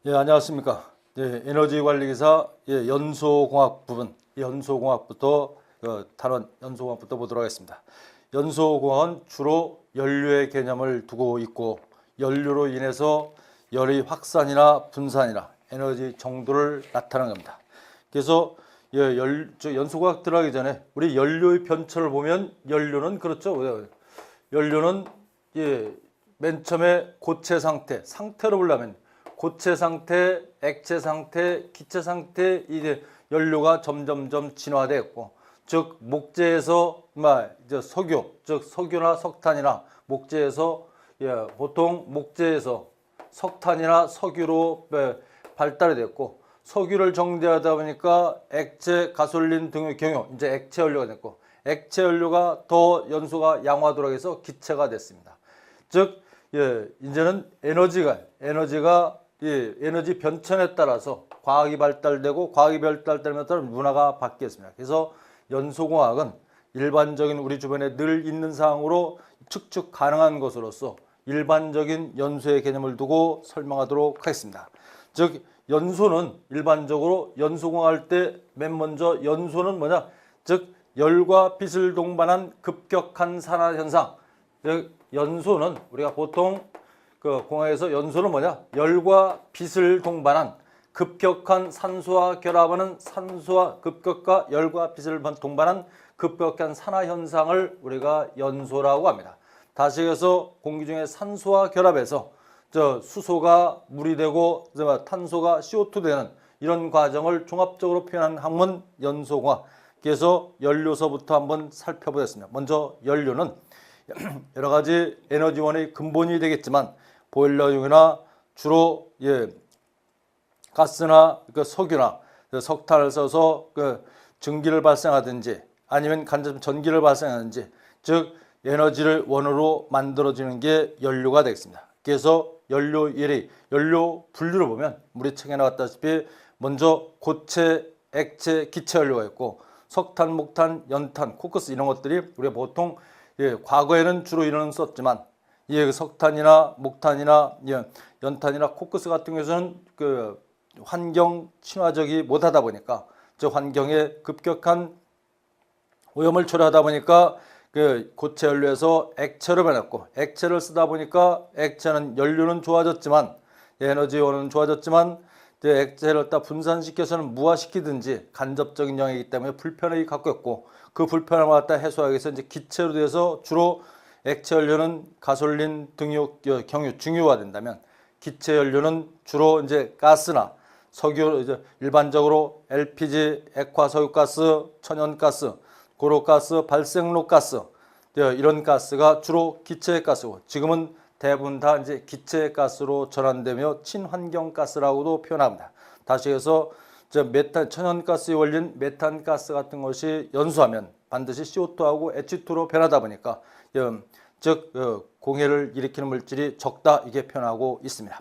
예, 안녕하십니까. 예, 에너지 관리 기사 연소공학 부분, 연소공학부터 연소공학부터 보도록 하겠습니다. 연소공학은 주로 연료의 개념을 두고 있고 연료로 인해서 열의 확산이나 분산이나 에너지 정도를 나타내는 겁니다. 그래서 연소공학 들어가기 전에 우리 연료의 변천을 보면 연료는 그렇죠. 연료는 맨 처음에 고체 상태로 보려면 고체 상태, 액체 상태, 기체 상태 이제 연료가 점점점 진화되었고, 즉 목재에서 석유, 즉 석유나 석탄이나 목재에서 보통 목재에서 석탄이나 석유로 발달이 됐고, 석유를 정제하다 보니까 액체, 가솔린 등의 경유 이제 액체 연료가 됐고, 액체 연료가 더 연소가 양화도록 해서 기체가 됐습니다. 즉 이제는 에너지 변천에 따라서 과학이 발달되고 과학이 발달되면 따라 문화가 바뀌었습니다. 그래서 연소공학은 일반적인 우리 주변에 늘 있는 사항으로 측측 가능한 것으로서 일반적인 연소의 개념을 두고 설명하도록 하겠습니다. 즉 연소는 일반적으로 연소공학할 때 맨 먼저 연소는 뭐냐? 즉 열과 빛을 동반한 급격한 산화 현상. 즉 연소는 우리가 보통 공학에서 연소는 뭐냐? 열과 빛을 동반한 급격한 산소와 결합하는 급격과 열과 빛을 동반한 급격한 산화 현상을 우리가 연소라고 합니다. 다시 해서 공기 중에 산소와 결합해서 수소가 물이 되고 탄소가 CO2 되는 이런 과정을 종합적으로 표현한 학문 연소공학. 그래서 연료서부터 한번 살펴보겠습니다. 먼저 연료는 여러 가지 에너지원의 근본이 되겠지만 보일러용이나 주로 가스나 석유나 석탄을 써서 증기를 발생하든지 아니면 간접 전기를 발생하든지 즉 에너지를 원으로 만들어지는 게 연료가 되겠습니다. 그래서 연료 분류를 보면 우리 책에 나왔다시피 먼저 고체, 액체, 기체 연료가 있고 석탄, 목탄, 연탄, 코크스 이런 것들이 우리가 보통 과거에는 주로 이런 썼지만 석탄이나 목탄이나 연탄이나 코크스 같은 경우에는 환경 친화적이 못하다 보니까 즉 환경에 급격한 오염을 초래하다 보니까 고체 연료에서 액체로 변했고 액체를 쓰다 보니까 연료는 좋아졌지만 에너지원은 좋아졌지만 액체를 분산시켜서는 무화시키든지 간접적인 영역이기 때문에 불편을 갖고 있고 그 불편함을 갖다 해소하기 위해서 이제 기체로 돼서 주로 액체 연료는 가솔린 등유 경유 중유화 된다면 기체 연료는 주로 이제 가스나 석유 일반적으로 LPG, 액화석유가스, 천연가스, 고로가스, 발생로가스 이런 가스가 주로 기체 가스고 지금은 대부분 다 이제 기체 가스로 전환되며 친환경가스라고도 표현합니다. 다시 해서 천연가스의 원료인 메탄가스 같은 것이 연소하면 반드시 CO2하고 H2로 변하다 보니까 즉 공해를 일으키는 물질이 적다 이게 표현하고 있습니다.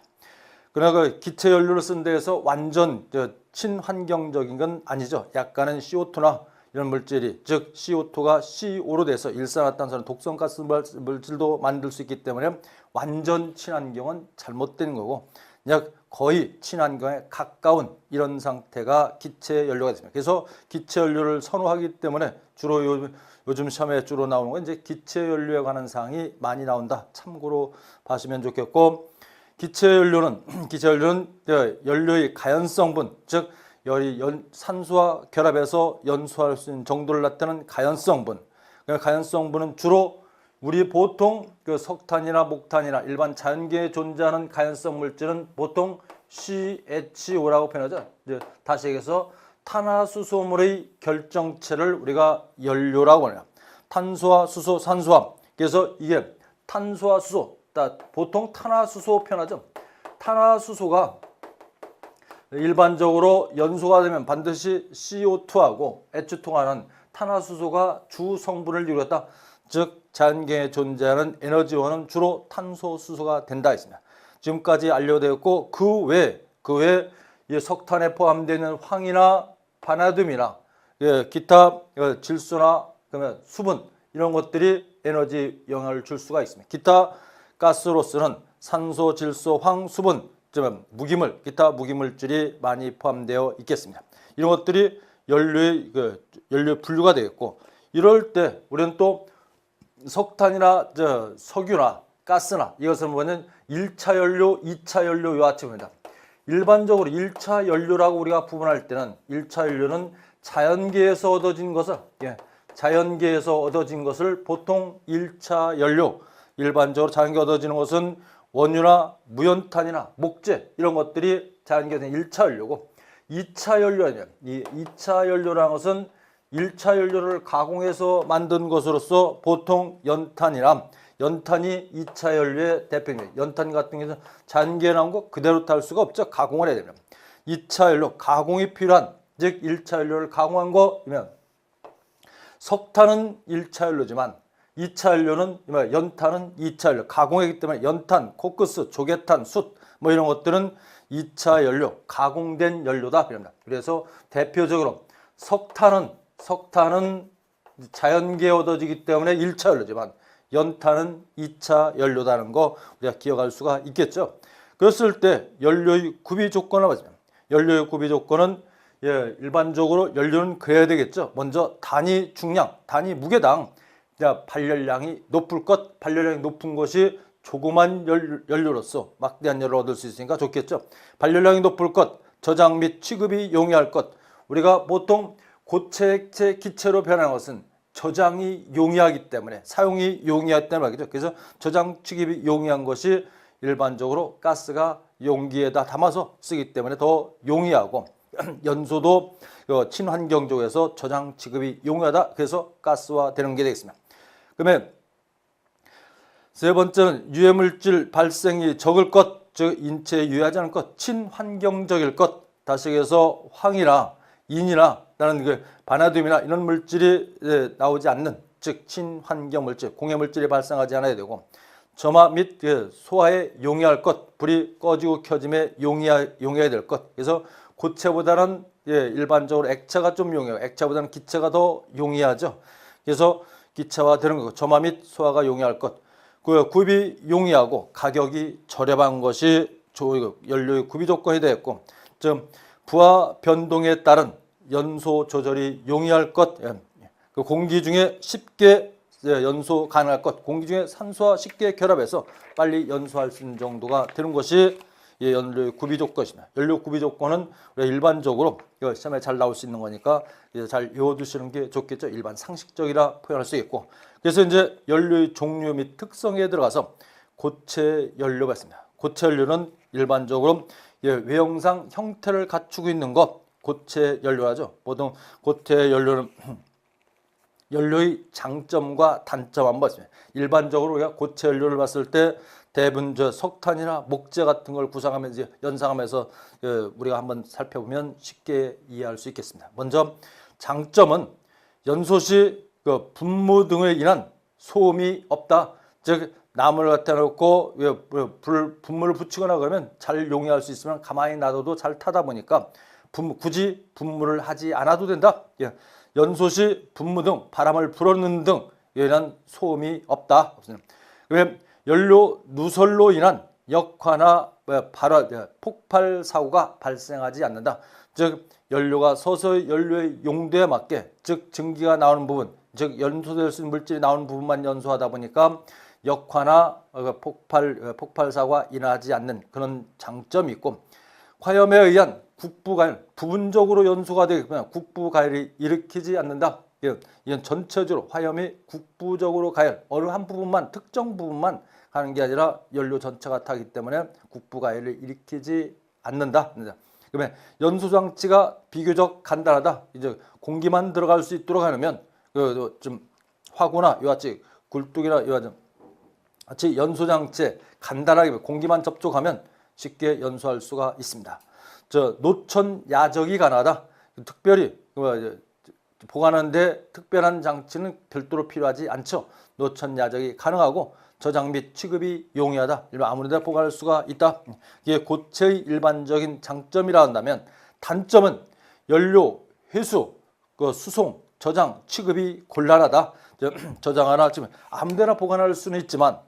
그러나 기체 연료를 쓴 데에서 완전 친환경적인 건 아니죠. 약간은 CO2나 이런 물질이 즉 CO2가 CO로 돼서 일산화탄소는 독성가스 물질도 만들 수 있기 때문에 완전 친환경은 잘못된 거고 약 거의 친환경에 가까운 이런 상태가 기체 연료가 됩니다. 그래서 기체 연료를 선호하기 때문에 주로 요즘 시험에 주로 나오는 건 이제 기체 연료에 관한 사항이 많이 나온다. 참고로 봐주시면 좋겠고 기체 연료는 연료의 가연성분 즉 산소와 결합해서 연소할 수 있는 정도를 나타내는 가연성분. 가연성분은 주로 우리 보통 석탄이나 목탄이나 일반 자연계에 존재하는 가연성 물질은 보통 CHO라고 표현하죠. 다시 얘기해서 탄화수소물의 결정체를 우리가 연료라고 해요. 탄소와 수소, 산소함. 그래서 이게 탄소와 수소, 보통 탄화수소 표현하죠. 탄화수소가 일반적으로 연소가 되면 반드시 CO2하고 H2하는 탄화수소가 주 성분을 이루었다. 즉 자연계에 존재하는 에너지원은 주로 탄소, 수소가 된다 했습니다. 지금까지 알려되었고 그 외에 석탄에 포함되는 황이나 바나듐이나 기타 질소나 그러면 수분 이런 것들이 에너지 영향을 줄 수가 있습니다. 기타 가스로서는 산소, 질소, 황, 수분 무기물, 기타 무기물질이 많이 포함되어 있겠습니다. 이런 것들이 연료의 연료 분류가 되겠고, 이럴 때 우리는 또 석탄이나 석유나 가스나 이것을 보면 1차 연료, 2차 연료 요 아침입니다. 일반적으로 1차 연료라고 우리가 구분할 때는 1차 연료는 자연계에서 얻어진 것을 자연계에서 얻어진 것을 보통 1차 연료, 일반적으로 자연계에 얻어지는 것은 원유나 무연탄이나 목재 이런 것들이 자연계에서 1차 연료고, 2차 연료는 이 2차 연료라는 것은 1차 연료를 가공해서 만든 것으로서 보통 연탄이나 연탄이 2차 연료의 대표입니다. 연탄 같은 경우는 자연계에 나온 거 그대로 탈 수가 없죠. 가공을 해야 됩니다. 2차 연료, 가공이 필요한, 즉 1차 연료를 가공한 거면 석탄은 1차 연료지만 2차 연료는 연탄은 2차 연료, 가공이기 때문에 연탄, 코크스, 조개탄, 숯 뭐 이런 것들은 2차 연료, 가공된 연료다. 그래서 대표적으로 석탄은 자연계에 얻어지기 때문에 1차 연료지만 연탄은 2차 연료다는 거 우리가 기억할 수가 있겠죠. 그랬을 때 연료의 구비 조건을 보시면, 연료의 구비 조건은 일반적으로 연료는 그래야 되겠죠. 먼저 단위 중량, 단위 무게당 발열량이 높을 것, 발열량이 높은 것이 조그만 연료로서 막대한 연료를 얻을 수 있으니까 좋겠죠. 발열량이 높을 것, 저장 및 취급이 용이할 것. 우리가 보통 고체, 액체, 기체로 변하는 것은 저장이 용이하기 때문에, 사용이 용이하기 때문에 말이죠. 그래서 저장 취급이 용이한 것이 일반적으로 가스가 용기에다 담아서 쓰기 때문에 더 용이하고, 연소도 친환경적에서 저장 취급이 용이하다. 그래서 가스화되는 게 되겠습니다. 그러면 세 번째는 유해물질 발생이 적을 것, 즉 인체에 유해하지 않을 것, 친환경적일 것. 다시 얘기해서 황이나 인이나 나는 바나듐이나 이런 물질이 나오지 않는, 즉 친환경 물질, 공해 물질이 발생하지 않아야 되고, 점화 및 소화에 용이할 것, 불이 꺼지고 켜짐에 용이해야 될 것. 그래서 고체보다는 일반적으로 액체가 좀 용이해요. 액체보다는 기체가 더 용이하죠. 그래서 기체화되는 거고, 점화 및 소화가 용이할 것. 구입이 용이하고 가격이 저렴한 것이 연료의 구비 조건이 되었고, 즉 부하 변동에 따른 연소 조절이 용이할 것, 공기 중에 쉽게 연소 가능할 것, 공기 중에 산소와 쉽게 결합해서 빨리 연소할 수 있는 정도가 되는 것이 연료 구비 조건입니다. 연료 구비 조건은 우리가 일반적으로 시험에 잘 나올 수 있는 거니까 잘 외워두시는 게 좋겠죠. 일반 상식적이라 표현할 수 있고, 그래서 이제 연료의 종류 및 특성에 들어가서 고체 연료가 있습니다. 고체 연료는 일반적으로 외형상 형태를 갖추고 있는 것, 고체 연료라죠. 보통 고체 연료는 연료의 장점과 단점 한번 보겠습니다. 일반적으로 우리가 고체 연료를 봤을 때 대부분 석탄이나 목재 같은 걸 구성하면서 연상하면서 우리가 한번 살펴보면 쉽게 이해할 수 있겠습니다. 먼저 장점은 연소 시 분무 등에 인한 소음이 없다. 즉 나무를 갖다 놓고 분무를 붙이거나 그러면 잘 용이할 수 있으면 가만히 놔둬도 잘 타다 보니까 굳이 분무를 하지 않아도 된다. 연소 시 분무 등 바람을 불어넣는 등 이런 소음이 없다. 그러면 연료 누설로 인한 역화나 폭발 사고가 발생하지 않는다. 즉 연료가 서서히 연료의 용도에 맞게, 즉 증기가 나오는 부분, 즉 연소될 수 있는 물질이 나오는 부분만 연소하다 보니까 역화나 폭발 사고가 일어나지 않는 그런 장점이 있고, 화염에 의한 국부가열, 부분적으로 연소가 되기 때문에 국부가열이 일으키지 않는다. 이건 전체적으로 화염이 국부적으로 가열, 어느 한 부분만, 특정 부분만 가는 게 아니라 연료 전체가 타기 때문에 국부가열을 일으키지 않는다. 그러면 연소 장치가 비교적 간단하다. 이제 공기만 들어갈 수 있도록 하려면 좀 화구나 이와같이 굴뚝이나 이와같이 연소 장치에 간단하게 공기만 접촉하면 쉽게 연소할 수가 있습니다. 노천 야적이 가능하다. 특별히 보관하는데 특별한 장치는 별도로 필요하지 않죠. 노천 야적이 가능하고 저장 및 취급이 용이하다. 아무데나 보관할 수가 있다. 이게 고체의 일반적인 장점이라 한다면, 단점은 연료, 회수, 수송, 저장, 취급이 곤란하다. 저장하나 지금 아무데나 보관할 수는 있지만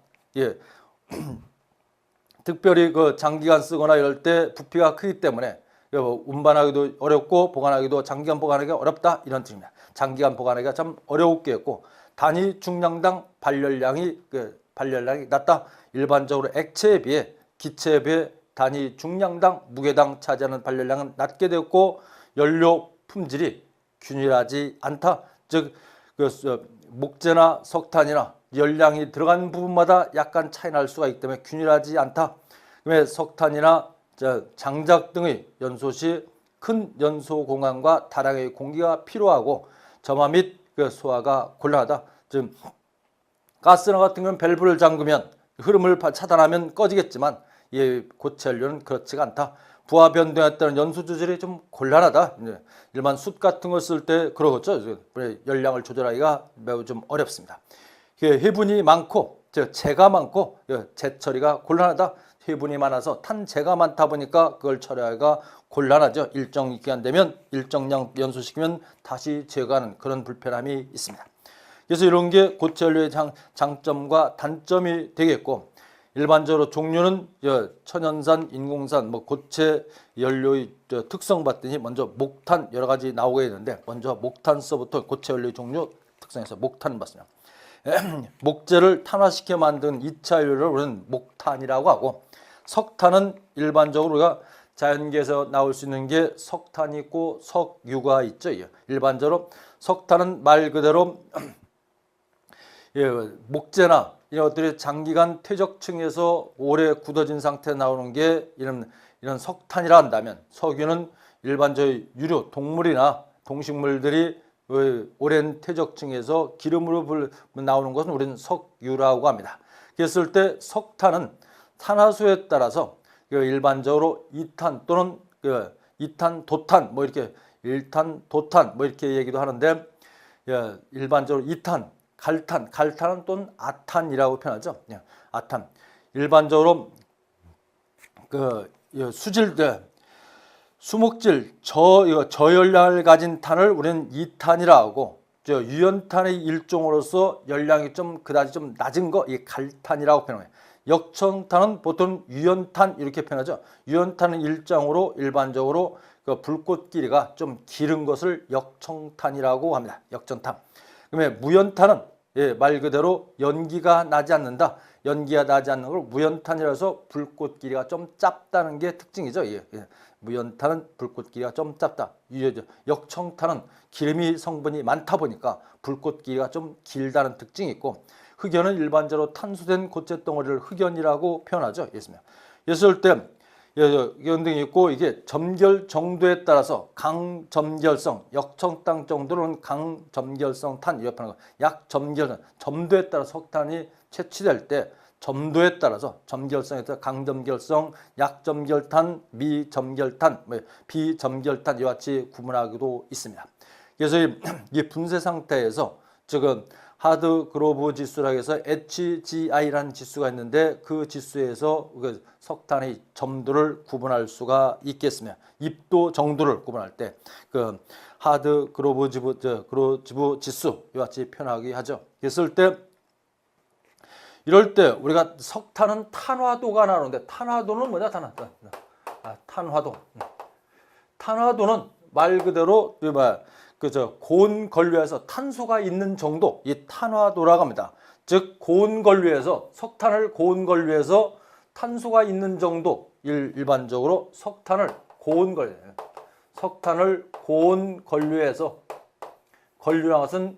특별히 그 장기간 쓰거나 이럴 때 부피가 크기 때문에 운반하기도 어렵고 보관하기도 장기간 보관하기가 어렵다 이런 뜻입니다. 장기간 보관하기가 참 어려웠겠고 단위 중량당 발열량이 낮다. 일반적으로 액체에 비해 기체에 비해 단위 중량당 무게당 차지하는 발열량은 낮게 되었고 연료 품질이 균일하지 않다. 즉 목재나 석탄이나 열량이 들어간 부분마다 약간 차이 날 수가 있기 때문에 균일하지 않다. 그다음에 석탄이나 장작 등의 연소 시 큰 연소 공간과 다량의 공기가 필요하고 점화 및 소화가 곤란하다. 즉 가스나 같은 경우는 밸브를 잠그면 흐름을 차단하면 꺼지겠지만 이 고체 연료는 그렇지가 않다. 부하 변동에 따른 연소 조절이 좀 곤란하다. 일반 숯 같은 거 쓸 때 그러겠죠. 열량을 조절하기가 매우 좀 어렵습니다. 해분이 많고 재가 많고 재처리가 곤란하다. 해분이 많아서 탄재가 많다 보니까 그걸 처리하기가 곤란하죠. 일정 기간 되면 일정량 연소시키면 다시 제거하는 그런 불편함이 있습니다. 그래서 이런 게 고체 연료의 장점과 단점이 되겠고 일반적으로 종류는 천연산, 인공산, 고체 연료의 특성 봤더니 먼저 목탄 여러 가지 나오게 되는데 먼저 목탄서부터 고체 연료의 종류 특성에서 목탄 봤습니다. 목재를 탄화시켜 만든 2차 연료를 우리는 목탄이라고 하고 석탄은 일반적으로 우리가 자연계에서 나올 수 있는 게 석탄이 있고 석유가 있죠. 일반적으로 석탄은 말 그대로 목재나 이런 것들이 장기간 퇴적층에서 오래 굳어진 상태에 나오는 게 이런 석탄이라 한다면 석유는 일반적인 유류, 동물이나 동식물들이 오랜 퇴적층에서 기름으로 나오는 것은 우리는 석유라고 합니다. 그랬을 때 석탄은 탄화수에 따라서 일반적으로 2탄 또는 2탄, 도탄 이렇게 1탄, 도탄 이렇게 얘기도 하는데 일반적으로 2탄, 갈탄은 또는 아탄이라고 표현하죠. 아탄. 일반적으로 수목질 저열량을 가진 탄을 우리는 2탄이라 하고 유연탄의 일종으로서 열량이 좀 그다지 좀 낮은 거 이 갈탄이라고 표현해요. 역청탄은 보통 유연탄 이렇게 표현하죠. 유연탄은 일정으로 일반적으로 불꽃 길이가 좀 길은 것을 역청탄이라고 합니다. 역청탄. 그러면 무연탄은 말 그대로 연기가 나지 않는다. 연기가 나지 않는 걸 무연탄이라서 불꽃 길이가 좀 짧다는 게 특징이죠. 무연탄은 불꽃 길이가 좀 짧다. 역청탄은 기름이 성분이 많다 보니까 불꽃 길이가 좀 길다는 특징이 있고 흑연은 일반적으로 탄소된 고체 덩어리를 흑연이라고 표현하죠. 예를 때 연등이 있고 이게 점결 정도에 따라서 강점결성, 역청탄 정도는 강점결성 탄 이렇게 하는 거. 약점결성, 점도에 따라 석탄이 채취될 때 점도에 따라서 점결성에 따라 강점결성, 약점결탄, 미점결탄, 비점결탄 이와 같이 구분하기도 있습니다. 그래서 이 분쇄 상태에서 지금 하드 그로브 지수라고 해서 HGI라는 지수가 있는데 그 지수에서 석탄의 점도를 구분할 수가 있겠습니다. 입도 정도를 구분할 때 그 하드 그로브 지수 이와 같이 표현하기 하죠. 그랬을 때 이럴 때 우리가 석탄은 탄화도가 나오는데 탄화도는 뭐냐? 탄화도. 탄화도는 말 그대로 고온 건류에서 탄소가 있는 정도 이 탄화도라고 합니다. 즉 고온 건류에서 석탄을 고온 건류에서 탄소가 있는 정도 일반적으로 석탄을 고온 건류에서 건류라는 것은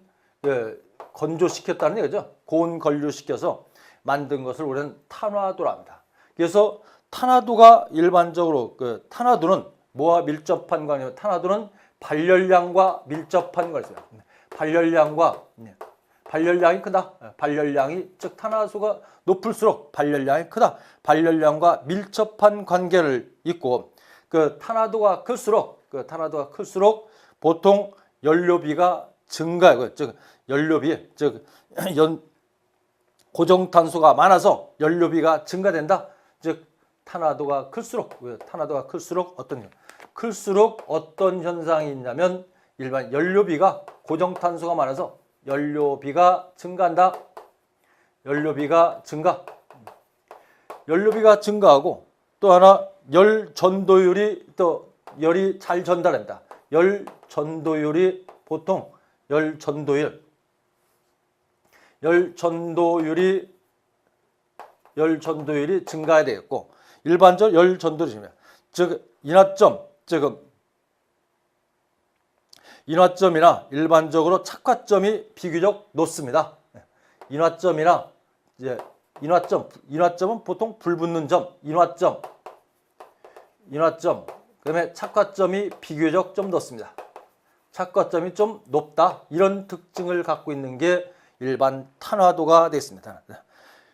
건조시켰다는 얘기죠. 고온 건류시켜서 만든 것을 우리는 탄화도라 합니다. 그래서 탄화도가 일반적으로 탄화도는 뭐와 밀접한 관계냐면 탄화도는 발열량과 밀접한 것이죠. 발열량이 크다. 발열량이 즉 탄화수가 높을수록 발열량이 크다. 발열량과 밀접한 관계를 있고 탄화도가 클수록 보통 연료비가 증가하고 즉 연료비 고정탄소가 많아서 연료비가 증가된다. 즉 탄화도가 클수록 어떤 현상이 있냐면 일반 연료비가 고정탄소가 많아서 연료비가 증가한다. 연료비가 연료비가 증가하고 또 하나 열 전도율이 또 열이 잘 전달된다. 열 전도율이 보통 열 전도율이 증가해야 되겠고 일반적으로 열 전도율이 즉 인화점이나 일반적으로 착화점이 비교적 높습니다. 인화점은 보통 불붙는 점, 인화점, 그다음에 착화점이 비교적 좀 높습니다. 착화점이 좀 높다. 이런 특징을 갖고 있는 게 일반 탄화도가 되겠습니다.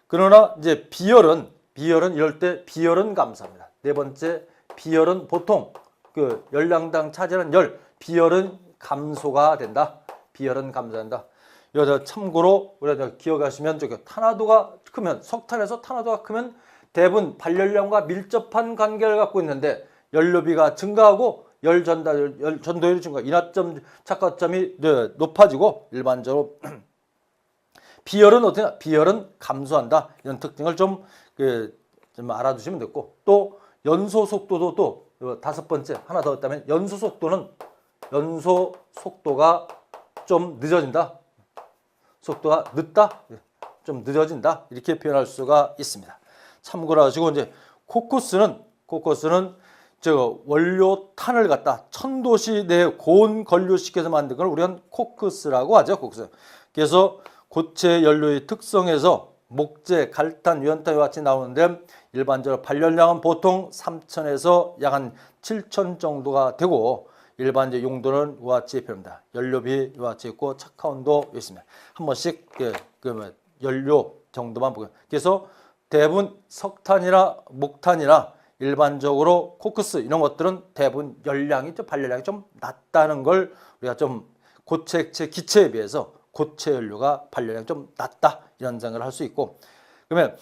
그러나 이제 비열은 이럴 때 비열은 감소합니다. 네 번째, 비열은 보통 그 열량당 차지하는 비열은 감소가 된다. 비열은 감소한다. 여기서 참고로 우리가 기억하시면 탄화도가 크면 석탄에서 탄화도가 크면 대부분 발열량과 밀접한 관계를 갖고 있는데 연료비가 증가하고 열 전도율이 증가, 인화점 착화점이 높아지고 일반적으로 비열은 어떠냐? 비열은 감소한다. 이런 특징을 좀 알아두시면 됐고 또 연소 속도도 또 다섯 번째 하나 더 있다면 연소 속도가 좀 늦어진다. 속도가 늦다, 좀 늦어진다 이렇게 표현할 수가 있습니다. 참고로 하시고 이제 코크스는 원료탄을 갖다 천도시 내에 고온 건류시켜서 만든 걸 우리는 코크스라고 하죠. 코크스. 그래서 고체 연료의 특성에서 목재, 갈탄, 유연탄 이와 같이 나오는데 일반적으로 발열량은 보통 3,000에서 약 한 7,000 정도가 되고 일반적 용도는 이와 같이 표현합니다. 연료비 이와 같이 있고 착화온도 있습니다. 한 번씩 연료 정도만 보고 그래서 대부분 석탄이나 목탄이나 일반적으로 코크스 이런 것들은 대부분 발열량이 좀 낮다는 걸 우리가 좀 고체, 액체, 기체에 비해서 고체 연료가 발열량이 좀 낮다 이런 생각을 할 수 있고 그러면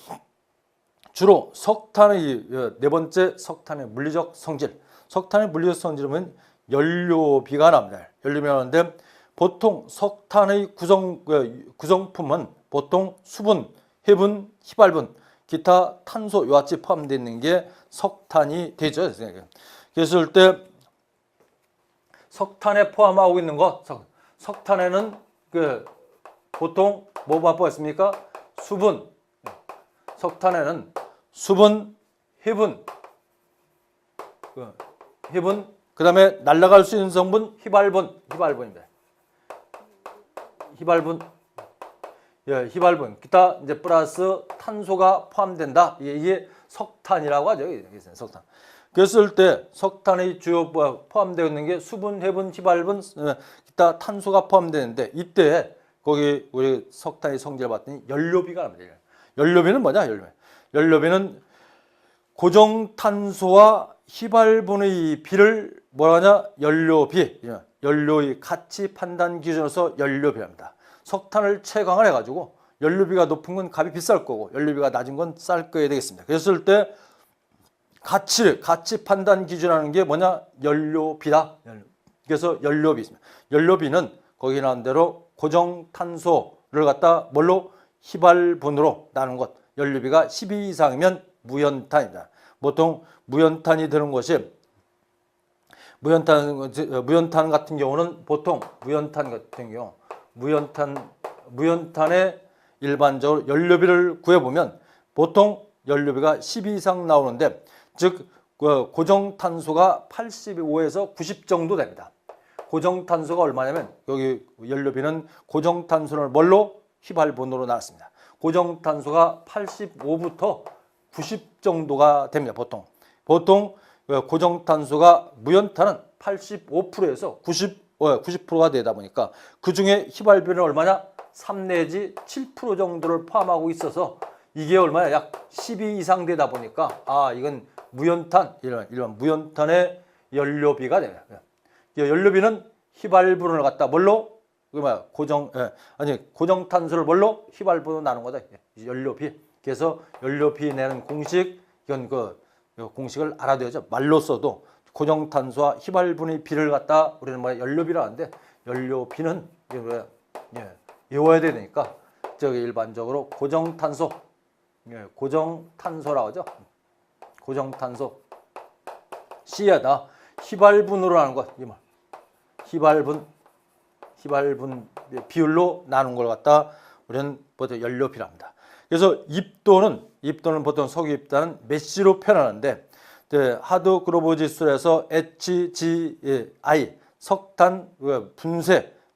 주로 석탄의 네 번째 석탄의 물리적 성질. 석탄의 물리적 성질은 연료비가 납니다. 연료비가 나오는데 보통 석탄의 구성품은 보통 수분, 해분, 휘발분, 기타 탄소 이와 같이 포함되어 있는 게 석탄이 되죠. 그랬을 때 석탄에 포함하고 있는 것, 석탄에는 보통 뭐가 포함했습니까? 수분, 석탄에는 수분, 해분, 그 다음에 날아갈 수 있는 성분 휘발분입니다. 휘발분, 기타 이제 플러스 탄소가 포함된다. 이게 석탄이라고 하죠. 석탄. 그랬을 때 석탄의 주요 포함되어 있는 게 수분, 해분, 휘발분, 기타 탄소가 포함되는데 이때 거기 우리 석탄의 성질을 봤더니 연료비가 납니다. 연료비는 뭐냐? 연료비는 고정탄소와 휘발분의 비를 뭐라냐? 연료의 가치 판단 기준으로서 연료비랍니다. 석탄을 채광을 해가지고 연료비가 높은 건 값이 비쌀 거고 연료비가 낮은 건 쌀 거야 되겠습니다. 그랬을 때 가치 판단 기준하는 게 뭐냐? 연료비다. 그래서 연료비 있습니다. 연료비는 거기 나온 대로 고정탄소를 갖다 뭘로? 휘발분으로 나눈 것. 연료비가 12 이상이면 무연탄입니다. 보통 무연탄이 되는 것이 무연탄 같은 경우는 보통 무연탄에 일반적으로 연료비를 구해보면 보통 연료비가 12 이상 나오는데 즉 고정탄소가 85에서 90 정도 됩니다. 고정탄소가 얼마냐면 여기 연료비는 고정탄소를 뭘로? 휘발분으로 나눴습니다. 고정탄소가 85부터 90 정도가 됩니다. 보통 고정탄소가 무연탄은 85%에서 90%가 되다 보니까 그중에 휘발비는 얼마냐? 3 내지 7% 정도를 포함하고 있어서 이게 얼마냐? 약 12 이상 되다 보니까 이건 무연탄, 이런 무연탄의 연료비가 됩니다. 연료비는 휘발분을 갖다 뭘로? 고정탄소를 뭘로? 휘발분으로 나눈 거다. 연료비. 그래서 연료비 내는 공식, 이건 공식을 알아둬야죠. 말로 써도 고정탄소와 휘발분의 비를 갖다 우리는 연료비라 하는데 연료비는 외워야 되니까 저기 일반적으로 고정탄소 고정탄소라고 하죠. 고정탄소. C에다 휘발분으로 하는 것. 이 말. 휘발분 비율로 나눈 걸 갖다 우리는 보통 연료비랍니다. 그래서 입도는 보통 석유 입도는 메시로 표현하는데 하드 그로브 지수에서 HGI 석탄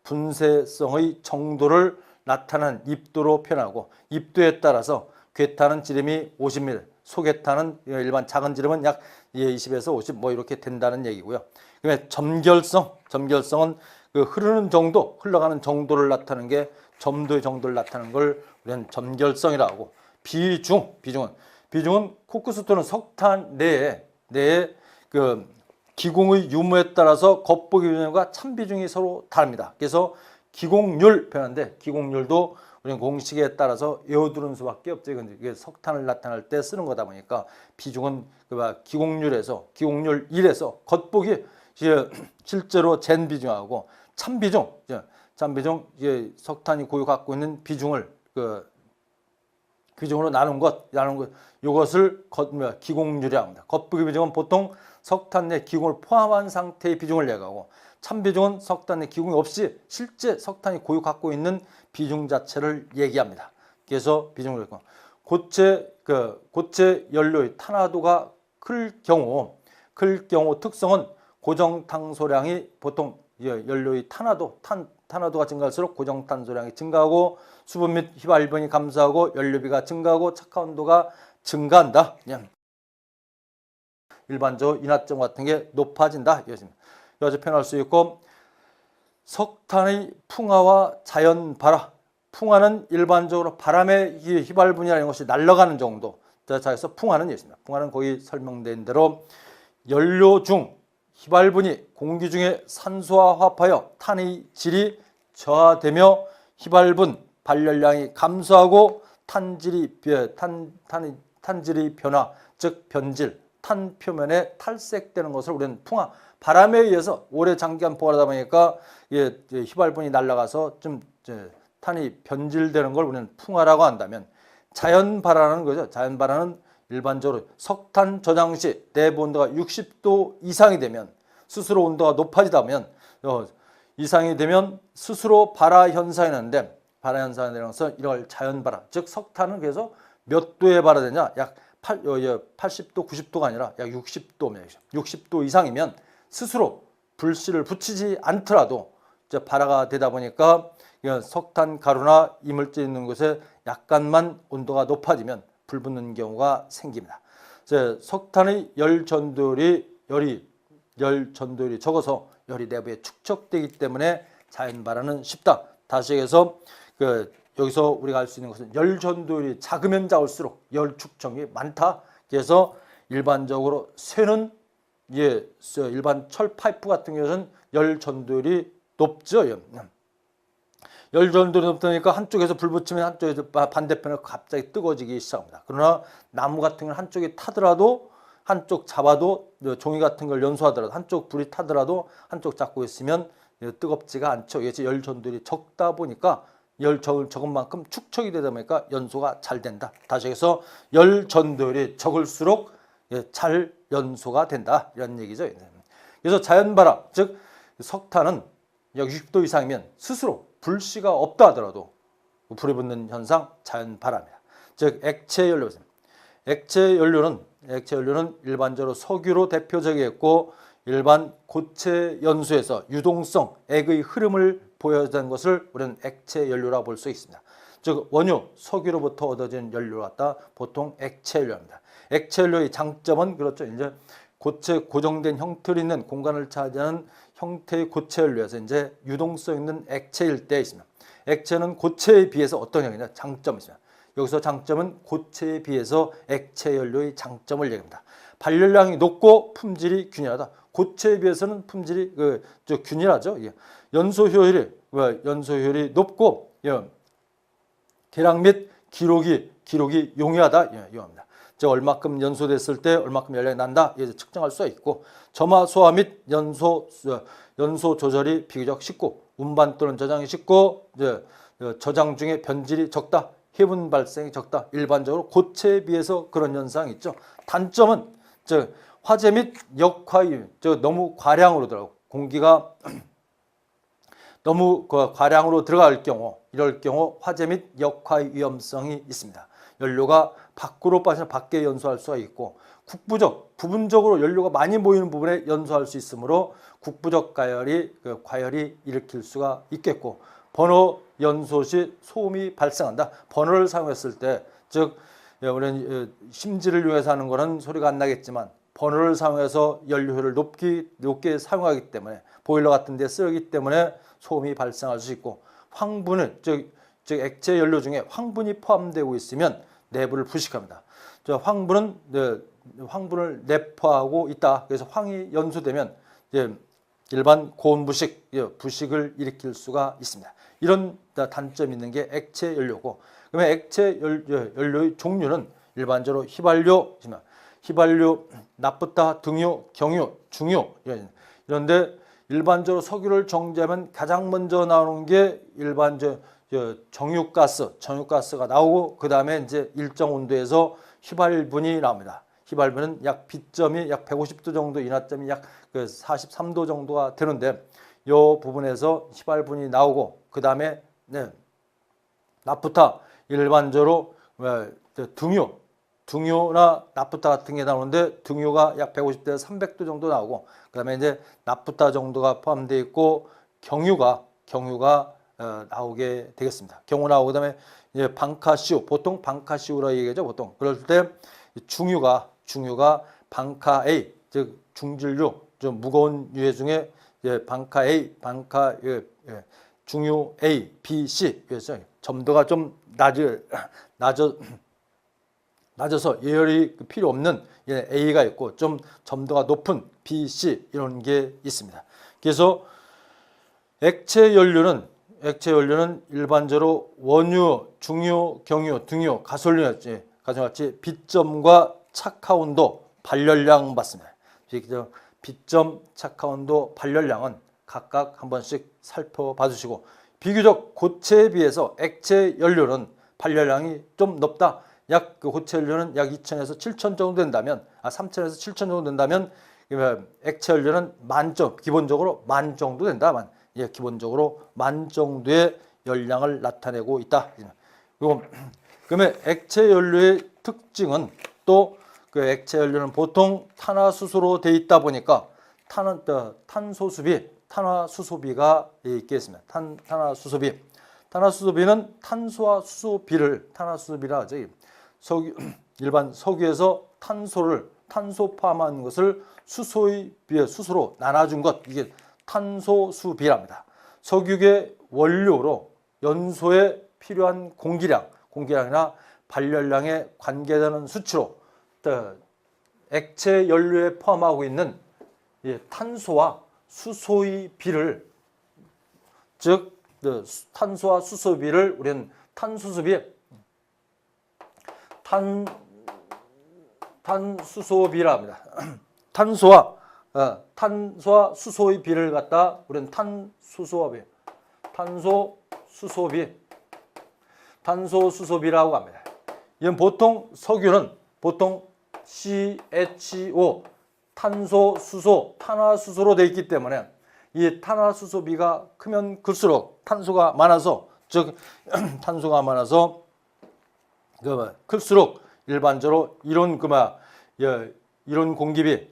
분쇄성의 정도를 나타내는 입도로 표현하고 입도에 따라서 괴탄은 지름이 50mm, 소괴탄은 일반 작은 지름은 약 20에서 50 뭐 이렇게 된다는 얘기고요. 그다음에 점결성은 그 흐르는 정도, 흘러가는 정도를 나타내는 게 점도의 정도를 나타내는 걸 우리는 점결성이라고 하고 비중은 코크스 또는 석탄 내에 그 기공의 유무에 따라서 겉보기 비중과 참 비중이 서로 다릅니다. 그래서 기공률 표현하는데 기공률도 우리는 공식에 따라서 외워두는 수밖에 없죠. 이게 석탄을 나타낼 때 쓰는 거다 보니까 비중은 기공률 1에서 겉보기 실제로 잰 비중하고 참 비중 석탄이 고유 갖고 있는 비중을 비중으로 나눈 것 이것을 기공률이라고 합니다. 겉보기 비중은 보통 석탄 내 기공을 포함한 상태의 비중을 얘기하고 참 비중은 석탄 내 기공이 없이 실제 석탄이 고유 갖고 있는 비중 자체를 얘기합니다. 그래서 비중을 했고 고체 연료의 탄화도가 클 경우 특성은 고정탄소량이 보통 연료의 탄화도가 증가할수록 고정탄소량이 증가하고 수분 및 휘발분이 감소하고 연료비가 증가하고 착화 온도가 증가한다. 일반적으로 인화점 같은 게 높아진다. 이것을 표현할 수 있고 석탄의 풍화와 자연 발화. 풍화는 일반적으로 바람의 휘발분이라는 것이 날아가는 정도. 자, 그래서 풍화는 있습니다. 풍화는 거기 설명된 대로 연료 중 휘발분이 공기 중에 산소와 화합하여 탄의 질이 저하되며 휘발분 발열량이 감소하고 탄질이 변화, 즉 변질, 탄 표면에 탈색되는 것을 우리는 풍화, 바람에 의해서 오래 장기간 보관하다 보니까 휘발분이 날아가서 좀 탄이 변질되는 걸 우리는 풍화라고 한다면 자연 발화라는 거죠. 자연 발화는 일반적으로 석탄 저장 시 내부 온도가 60도 이상이 되면 스스로 온도가 높아지다 보면 이상이 되면 스스로 발화 현상이 나는데 발화 현상이 되는 것은 이걸 자연 발화, 즉 석탄은 그래서 몇 도에 발화되냐? 약 80도, 90도가 아니라 약 60도면 60도 이상이면 스스로 불씨를 붙이지 않더라도 이제 발화가 되다 보니까 석탄 가루나 이물질 있는 곳에 약간만 온도가 높아지면 불 붙는 경우가 생깁니다. 석탄의 열 전도율이 적어서 열이 내부에 축적되기 때문에 자연 발화는 쉽다. 다시 해서 여기서 우리가 알 수 있는 것은 열 전도율이 작으면 작을수록 열 축적이 많다. 그래서 일반적으로 쇠는 일반 철 파이프 같은 경우는 열 전도율이 높죠. 열 전도율이 높다니까 한쪽에서 불 붙이면 한쪽에서 반대편에 갑자기 뜨거워지기 시작합니다. 그러나 나무 같은 경우는 한쪽이 타더라도 한쪽 잡아도 종이 같은 걸 연소하더라도 한쪽 불이 타더라도 한쪽 잡고 있으면 뜨겁지가 않죠. 이게 열 전도율이 적다 보니까 열 적은 만큼 축적이 되다 보니까 연소가 잘 된다. 다시 해서 열 전도율이 적을수록 잘 연소가 된다. 이런 얘기죠. 그래서 자연 발화, 즉 석탄은 약 60도 이상이면 스스로 불씨가 없다 하더라도 불이 붙는 현상 자연 발화입니다. 즉 액체 연료입니다. 액체 연료는 일반적으로 석유로 대표적이었고 일반 고체 연소에서 유동성, 액의 흐름을 보여주는 것을 우리는 액체 연료라고 볼 수 있습니다. 즉 원유, 석유로부터 얻어진 연료를 갖다 보통 액체 연료입니다. 액체 연료의 장점은 그렇죠. 이제 고체 고정된 형태를 있는 공간을 차지하는 형태의 고체 연료에서 이제 유동성 있는 액체일 때 있습니다. 액체는 고체에 비해서 어떤 형이냐? 장점이 있습니다. 여기서 장점은 고체에 비해서 액체 연료의 장점을 얘기합니다. 발열량이 높고 품질이 균일하다. 고체에 비해서는 품질이 균일하죠. 연소 효율이 높고 계량 및 기록이 용이하다. 이겁니다. 즉 얼마큼 연소됐을 때 얼마큼 열량이 난다. 측정할 수 있고 점화 소화 및 연소 조절이 비교적 쉽고 운반 또는 저장이 쉽고 저장 중에 변질이 적다. 해분 발생이 적다. 일반적으로 고체에 비해서 그런 현상이 있죠. 단점은 화재 및 역화유, 너무 과량으로 들어가고 공기가 너무 과량으로 들어갈 경우, 이럴 경우 화재 및 역화 위험성이 있습니다. 연료가 밖으로 빠져 밖에 연소할 수가 있고, 국부적, 부분적으로 연료가 많이 모이는 부분에 연소할 수 있으므로 국부적 과열이 일으킬 수가 있겠고, 버너 연소 시 소음이 발생한다. 버너를 사용했을 때, 즉 우리는 심지를 이용해서 하는 것은 소리가 안 나겠지만 버너를 사용해서 연료를 높게 사용하기 때문에, 보일러 같은 데 쓰기 때문에 소음이 발생할 수 있고, 황분을 즉 액체 연료 중에 황분이 포함되고 있으면 내부를 부식합니다. 황분을 내포하고 있다. 그래서 황이 연소되면 일반 고온 부식을 일으킬 수가 있습니다. 이런 단점이 있는 게 액체 연료고, 그러면 액체 연료의 종류는 일반적으로 휘발유, 나프타, 등유, 경유, 중유 이런데, 일반적으로 석유를 정제하면 가장 먼저 나오는 게 정유가스가 나오고, 그 다음에 이제 일정 온도에서 휘발분이 나옵니다. 휘발분은 약 B점이 약 150도 정도, 인하점이 약 43도 정도가 되는데, 이 부분에서 휘발분이 나오고, 그 다음에 나프타, 일반적으로 등유나 나프타 같은 게 나오는데, 등유가 약 150도에서 300도 정도 나오고, 그 다음에 이제 나프타 정도가 포함되어 있고, 경유가 나오게 되겠습니다. 경유 나오고, 그 다음에 이제 방카시우, 보통 방카시우라 얘기하죠. 보통 그럴 때 중유가 방카 A, 즉 중질유, 좀 무거운 유해 중에 방카 A, 중유 A, B, C, 그래서 점도가 좀 낮아서 예열이 필요 없는 A가 있고, 좀 점도가 높은 B, C 이런 게 있습니다. 그래서 액체 연료는 일반적으로 원유, 중유, 경유, 등유, 가솔린같이 B점과 착화온도, 발열량 받습니다. B점, 착화온도, 발열량은 각각 한 번씩 살펴봐 주시고, 비교적 고체에 비해서 액체 연료는 발열량이 좀 높다. 고체 연료는 약 2,000에서 7,000 정도 된다면, 3,000에서 7,000 정도 된다면, 액체 연료는 기본적으로 10,000 정도 된다. 기본적으로 10,000 정도의 열량을 나타내고 있다. 그러면 액체 연료의 특징은, 또 그 액체 연료는 보통 탄화수소로 되어 있다 보니까 탄화수소비가 있겠습니다. 탄화수소비는 탄소와 수소비를, 탄화수소비라 하죠. 일반 석유에서 탄소 포함한 것을 수소로 나눠준 것, 이게 탄소수비랍니다. 석유의 원료로 연소에 필요한 공기량이나 발열량에 관계되는 수치로 액체 연료에 포함하고 있는 탄소와 수소의 비를, 즉 탄소와 수소비를 우리는 탄수소비라 합니다. 탄소와 수소의 비를 갖다 우리는 탄소수소비라고 합니다. 이건 보통 석유는 CHO, 탄화수소로 되어 있기 때문에, 이 탄화수소비가 크면 클수록 탄소가 많아서 클수록 일반적으로 이론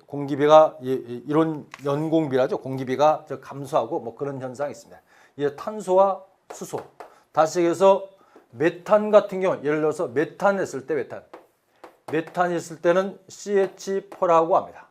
공기비가 이론 연공비라죠. 공기비가 감소하고 뭐 그런 현상이 있습니다. 이 탄소와 수소. 다시 해서 메탄 같은 경우, 예를 들어서 메탄 했을 때는 CH4라고 합니다.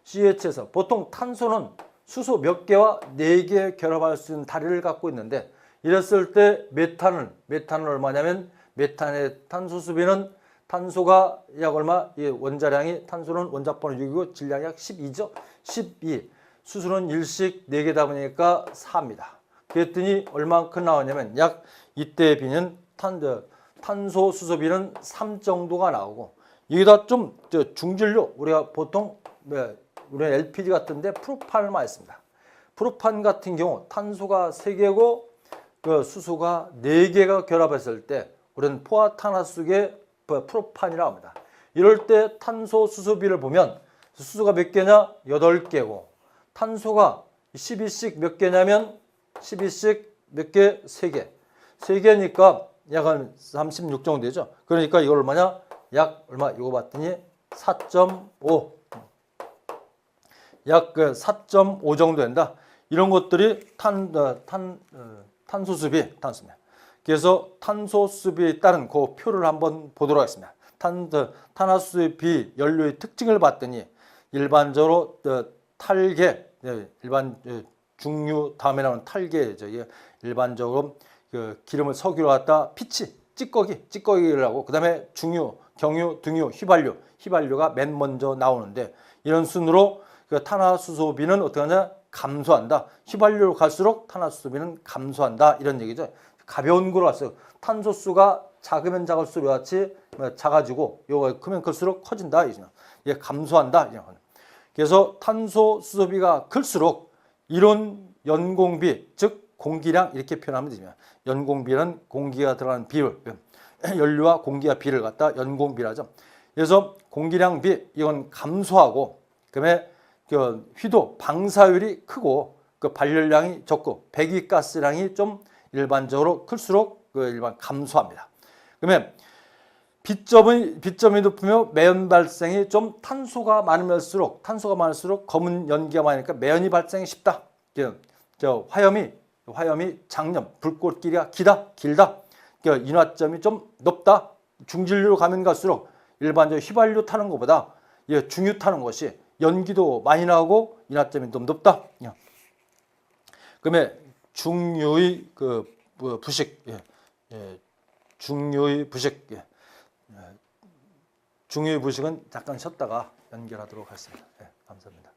CH에서 보통 탄소는 수소 몇 개와 4개 결합할 수 있는 다리를 갖고 있는데, 이랬을 때 메탄은 얼마냐면, 메탄의 탄소수비는 탄소가 약 얼마? 원자량이, 탄소는 원자번호 6이고 질량이 약 12죠. 12. 수소는 일식 4개다 보니까 4입니다. 그랬더니 얼마만큼 나오냐면, 약 이때 비는 탄소 수소비는 3 정도가 나오고, 여기다 좀 중질료, 우리가 보통 우리 LPG 같은데 프로판을 많이 씁니다. 프로판 같은 경우 탄소가 3개고 수소가 4개가 결합했을 때 우리는 포화탄화수소의 프로판이라고 합니다. 이럴 때 탄소 수소비를 보면 수소가 몇 개냐? 8개고 탄소가 12씩 몇 개냐면 12씩 몇 개? 3개. 3개니까 약 한 36 정도 되죠. 그러니까 이걸 얼마냐? 약 얼마? 이거 봤더니 4.5. 약 4.5 정도 된다. 이런 것들이 탄소수비, 탄소입니다. 그래서 탄소수비에 따른 그 표를 한번 보도록 하겠습니다. 탄화수비 연료의 특징을 봤더니 일반적으로 탈계, 일반 중유 다음에 나오는 탈계죠. 일반적으로 그 기름을 석유로 갖다 피치, 찌꺼기를 하고 그다음에 중유, 경유, 등유, 휘발유가 맨 먼저 나오는데 이런 순으로 그 탄화수소비는 어떻게 하냐? 감소한다. 휘발유로 갈수록 탄화수소비는 감소한다. 이런 얘기죠. 가벼운 거로 갔어요. 탄소수가 작으면 작을수록 같이 작아지고 요거 크면 클수록 커진다. 이게 감소한다. 그래서 탄소수소비가 클수록 이론 연공비, 즉 공기량 이렇게 표현하면 됩니다. 연공비는 공기가 들어가는 비율, 연료와 공기와 비를 갖다 연공비라죠. 그래서 공기량비 이건 감소하고 그다음에 그 휘도 방사율이 크고 그 발열량이 적고 배기가스량이 좀 일반적으로 클수록 그 일반 감소합니다. 그러면 비점이 높으면 매연 발생이 좀 탄소가 많을수록 검은 연기가 많으니까 매연이 발생이 쉽다. 화염이 장염, 불꽃 길이가 길다. 인화점이 좀 높다. 중진류로 가면 갈수록 일반적으로 휘발유 타는 것보다 중유 타는 것이 연기도 많이 나고 인화점이 좀 높다. 그러면 중유의 부식, 중유의 부식은 잠깐 쉬었다가 연결하도록 하겠습니다. 감사합니다.